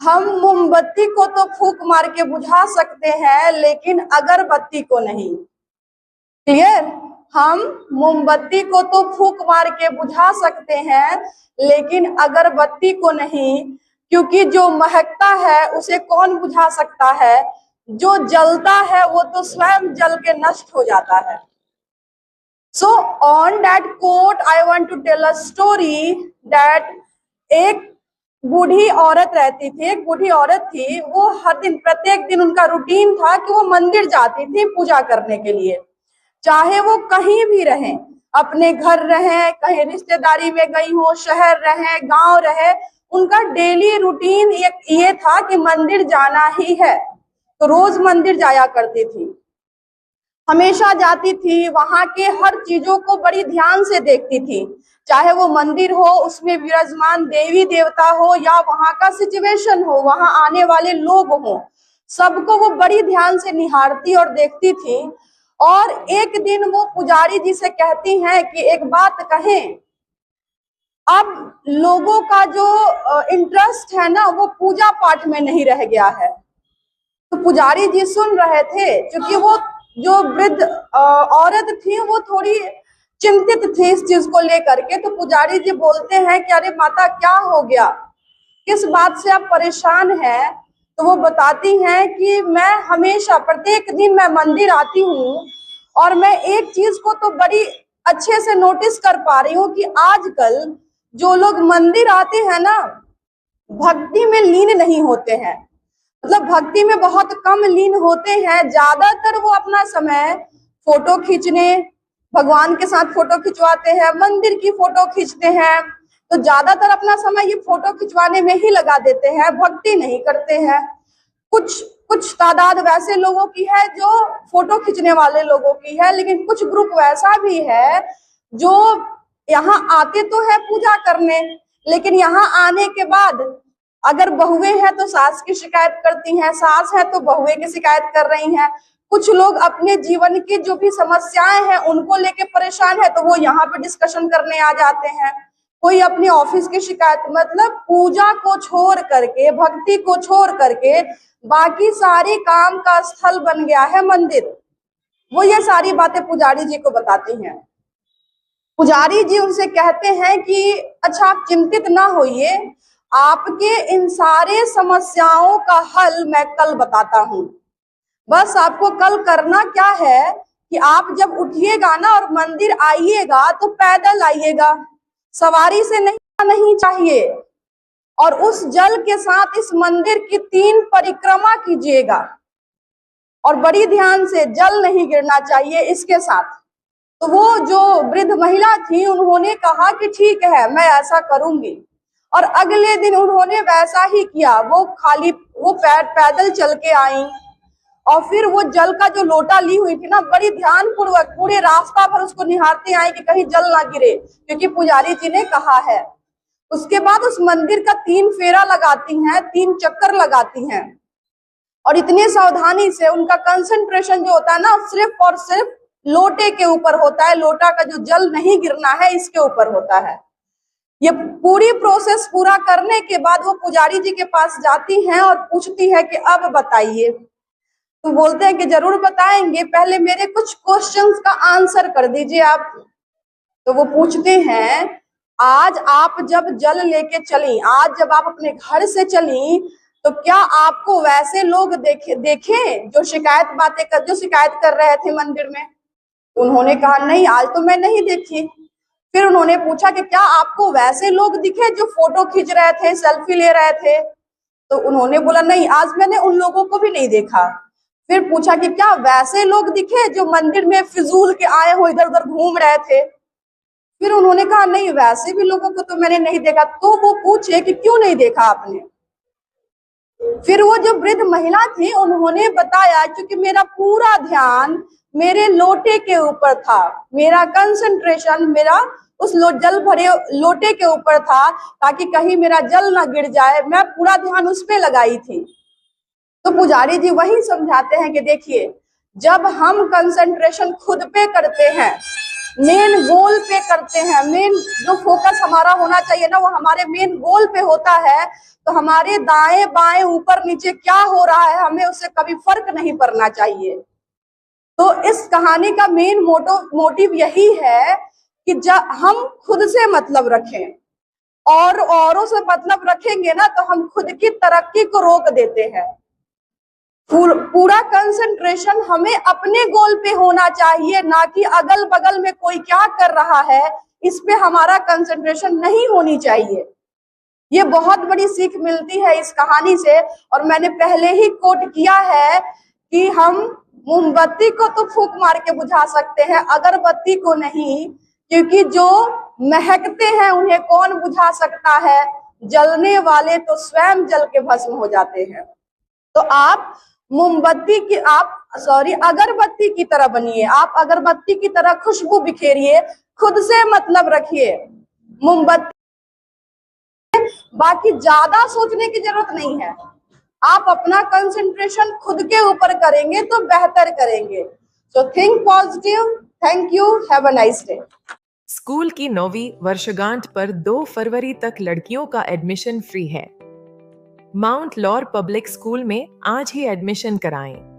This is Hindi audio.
हम मोमबत्ती को तो फूंक मार के बुझा सकते हैं, लेकिन अगरबत्ती को नहीं। क्लियर? हम मोमबत्ती को तो फूंक मार के बुझा सकते हैं, लेकिन अगरबत्ती को नहीं, क्योंकि जो महकता है उसे कौन बुझा सकता है? जो जलता है वो तो स्वयं जल के नष्ट हो जाता है। So on that quote, I want to tell a story that एक बूढ़ी औरत रहती थी, एक बूढ़ी औरत थी। वो हर दिन, प्रत्येक दिन उनका रूटीन था कि वो मंदिर जाती थी पूजा करने के लिए। चाहे वो कहीं भी रहें, अपने घर रहें, कहीं रिश्तेदारी में गई हो, शहर रहें, गांव रहे, उनका डेली रूटीन ये था कि मंदिर जाना ही है। तो रोज मंदिर जाया करती थी, हमेशा जाती थी, वहां के हर चीजों को बड़ी ध्यान से देखती थी। चाहे वो मंदिर हो, उसमें विराजमान देवी देवता हो, या वहां का सिचुएशन हो, वहां आने वाले लोग हो, सबको वो बड़ी ध्यान से निहारती और देखती थी। और एक दिन वो पुजारी जी से कहती हैं कि एक बात कहें, अब लोगों का जो इंटरेस्ट है ना, वो पूजा पाठ में नहीं रह गया है। तो पुजारी जी सुन रहे थे, क्योंकि वो जो वृद्ध औरत थी वो थोड़ी चिंतित थी इस चीज को लेकर के। तो पुजारी जी बोलते हैं कि अरे माता, क्या हो गया, किस बात से आप परेशान हैं? तो वो बताती हैं कि मैं हमेशा, प्रत्येक दिन मैं मंदिर आती हूँ, और मैं एक चीज को तो बड़ी अच्छे से नोटिस कर पा रही हूँ कि आजकल जो लोग मंदिर आते हैं ना, भक्ति में लीन नहीं होते हैं। मतलब भक्ति में बहुत कम लीन होते हैं। ज्यादातर वो अपना समय फोटो खींचने, भगवान के साथ फोटो खिंचवाते हैं, मंदिर की फोटो खींचते हैं, तो ज्यादातर अपना समय ये फोटो खिंचवाने में ही लगा देते हैं, भक्ति नहीं करते हैं। कुछ तादाद वैसे लोगों की है जो फोटो खींचने वाले लोगों की है, लेकिन कुछ ग्रुप वैसा भी है जो यहाँ आते तो है पूजा करने, लेकिन यहाँ आने के बाद अगर बहुएं हैं तो सास की शिकायत करती हैं, सास है तो बहुएं की शिकायत कर रही हैं। कुछ लोग अपने जीवन की जो भी समस्याएं हैं उनको लेके परेशान है, तो वो यहाँ पे डिस्कशन करने आ जाते हैं। कोई अपनी ऑफिस की शिकायत, मतलब पूजा को छोड़ करके, भक्ति को छोड़ करके बाकी सारे काम का स्थल बन गया है मंदिर। वो ये सारी बातें पुजारी जी को बताती हैं। पुजारी जी उनसे कहते हैं कि अच्छा, आप चिंतित ना होइए, आपके इन सारे समस्याओं का हल मैं कल बताता हूँ। बस आपको कल करना क्या है कि आप जब उठिएगा ना और मंदिर आइएगा तो पैदल आइएगा, सवारी से नहीं चाहिए, और उस जल के साथ इस मंदिर की 3 परिक्रमा कीजिएगा, और बड़ी ध्यान से, जल नहीं गिरना चाहिए इसके साथ। तो वो जो वृद्ध महिला थी उन्होंने कहा कि ठीक है, मैं ऐसा करूंगी। और अगले दिन उन्होंने वैसा ही किया। वो पैदल चल के आई, और फिर वो जल का जो लोटा ली हुई थी ना, बड़ी ध्यान पूर्वक पूरे रास्ता भर उसको निहारते आई कि कहीं जल ना गिरे, क्योंकि पुजारी जी ने कहा है। उसके बाद उस मंदिर का 3 फेरा लगाती हैं, 3 चक्कर लगाती हैं, और इतनी सावधानी से उनका कंसंट्रेशन जो होता है ना, सिर्फ और सिर्फ लोटे के ऊपर होता है। लोटा का जो जल नहीं गिरना है इसके ऊपर होता है। ये पूरी प्रोसेस पूरा करने के बाद वो पुजारी जी के पास जाती हैं और पूछती है कि अब बताइए। तो बोलते हैं कि जरूर बताएंगे, पहले मेरे कुछ क्वेश्चंस का आंसर कर दीजिए आप। तो वो पूछते हैं, आज आप जब जल लेके चली, आज जब आप अपने घर से चली, तो क्या आपको वैसे लोग देखे जो शिकायत कर रहे थे मंदिर में? उन्होंने कहा नहीं, आज तो मैं नहीं देखी। फिर उन्होंने पूछा कि क्या आपको वैसे लोग दिखे जो फोटो खींच रहे थे, सेल्फी ले रहे थे? तो उन्होंने बोला नहीं, आज मैंने उन लोगों को भी नहीं देखा। फिर पूछा कि क्या वैसे लोग दिखे जो मंदिर में फिजूल के आए हो, इधर उधर घूम रहे थे? फिर उन्होंने कहा नहीं, वैसे भी लोगों को तो मैंने नहीं देखा। तो वो पूछे कि क्यों नहीं देखा आपने? फिर वो जो वृद्ध महिला थी उन्होंने बताया, क्योंकि मेरा पूरा ध्यान मेरे लोटे के ऊपर था, मेरा कंसंट्रेशन मेरा उस जल भरे लोटे के ऊपर था, ताकि कहीं मेरा जल ना गिर जाए, मैं पूरा ध्यान उस पे लगाई थी। तो पुजारी जी वही समझाते हैं कि देखिए, जब हम कंसंट्रेशन खुद पे करते हैं मेन गोल पे करते हैं, मेन जो फोकस हमारा होना चाहिए ना वो हमारे मेन गोल पे होता है, तो हमारे दाएं बाएं ऊपर नीचे क्या हो रहा है हमें उससे कभी फर्क नहीं पड़ना चाहिए। तो इस कहानी का मेन मोटिव यही है कि जब हम खुद से मतलब रखें और औरों से मतलब रखेंगे ना तो हम खुद की तरक्की को रोक देते हैं। पूरा कंसंट्रेशन हमें अपने गोल पे होना चाहिए, ना कि अगल बगल में कोई क्या कर रहा है इस पे हमारा कंसंट्रेशन नहीं होनी चाहिए। ये बहुत बड़ी सीख मिलती है इस कहानी से। और मैंने पहले ही कोट किया है कि हम मोमबत्ती को तो फूंक मार के बुझा सकते हैं, अगरबत्ती को नहीं, क्योंकि जो महकते हैं उन्हें कौन बुझा सकता है, जलने वाले तो स्वयं जल के भस्म हो जाते हैं। तो आप अगरबत्ती की तरह बनिए, आप अगरबत्ती की तरह खुशबू बिखेरिए, खुद से मतलब रखिए। मोमबत्ती बाकी ज्यादा सोचने की जरूरत नहीं है, आप अपना कंसंट्रेशन खुद के ऊपर करेंगे तो बेहतर करेंगे। So think positive. Thank you, have a nice day. School की 9वीं वर्षगांठ पर 2 फरवरी तक लड़कियों का एडमिशन फ्री है। माउंट लॉर पब्लिक स्कूल में आज ही एडमिशन कराएं।